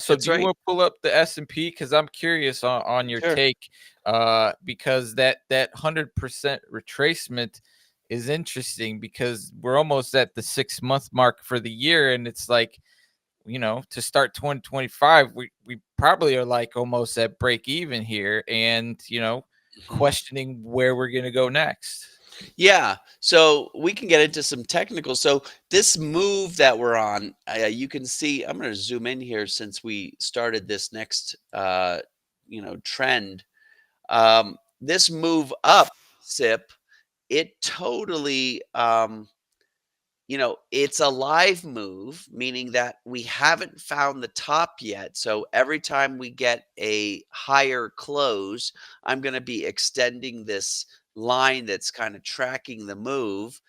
So That's do you right. want to pull up the S&P? Because I'm curious on your Sure. take, because that 100% retracement is interesting because we're almost at the 6-month mark for the year, and it's like, to start 2025, we probably are like almost at break even here, and Mhm. questioning where we're gonna go next. Yeah. So we can get into some technical. So this move that we're on, you can see. I'm going to zoom in here since we started this next, trend. This move up, SIP, it totally, it's a live move, meaning that we haven't found the top yet. So every time we get a higher close, I'm going to be extending this line that's kind of tracking the move.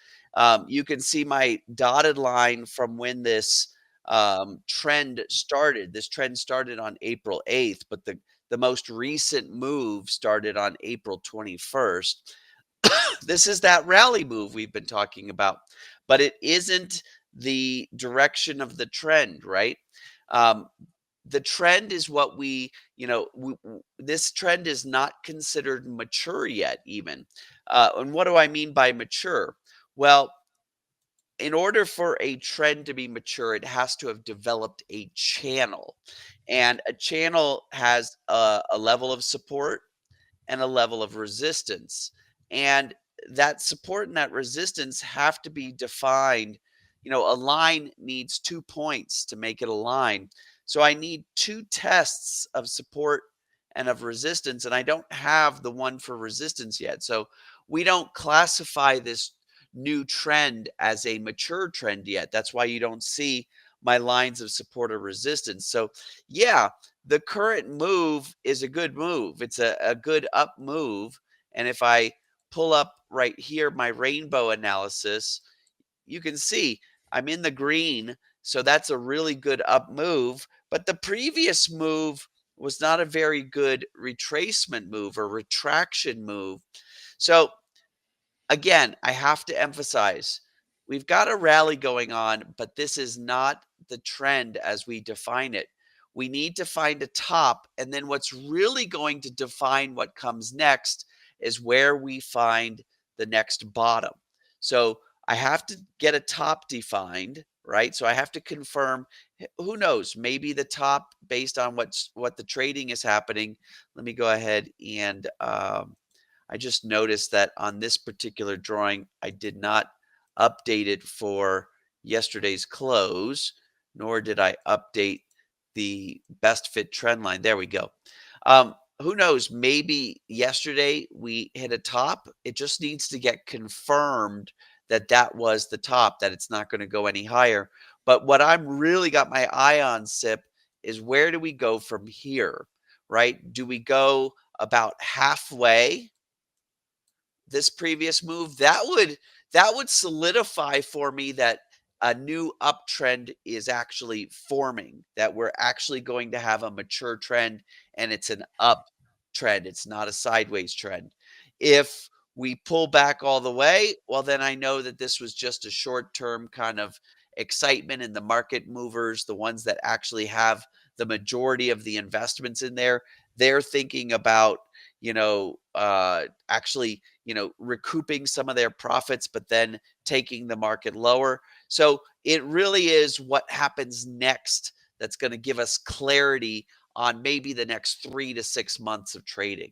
You can see my dotted line from when this trend started. This trend started on April 8th, but the most recent move started on April 21st. This is that rally move we've been talking about, but it isn't the direction of the trend, right? Um, the trend is what this trend is not considered mature yet, even. And what do I mean by mature? Well, in order for a trend to be mature, it has to have developed a channel. And a channel has a level of support and a level of resistance. And that support and that resistance have to be defined. A line needs 2 points to make it a line. So I need two tests of support and of resistance, and I don't have the one for resistance yet. So we don't classify this new trend as a mature trend yet. That's why you don't see my lines of support or resistance. So, yeah, the current move is a good move. It's a good up move. And if I pull up right here my rainbow analysis, you can see I'm in the green. So that's a really good up move. But the previous move was not a very good retracement move or retraction move. So again, I have to emphasize we've got a rally going on, but this is not the trend as we define it. We need to find a top. And then what's really going to define what comes next is where we find the next bottom. So I have to get a top defined, right? So I have to confirm, who knows, maybe the top based on what the trading is happening. Let me go ahead and I just noticed that on this particular drawing, I did not update it for yesterday's close, nor did I update the best fit trend line. There we go. Who knows? Maybe yesterday we hit a top. It just needs to get confirmed that that was the top, that it's not going to go any higher. But what I'm really got my eye on, SIP, is where do we go from here, right? Do we go about halfway this previous move? That would solidify for me that a new uptrend is actually forming, that we're actually going to have a mature trend and it's an up trend. It's not a sideways trend. If we pull back all the way, well, then I know that this was just a short term kind of excitement in the market movers, the ones that actually have the majority of the investments in there. They're thinking about, actually, recouping some of their profits, but then taking the market lower. So it really is what happens next that's going to give us clarity on maybe the next 3 to 6 months of trading.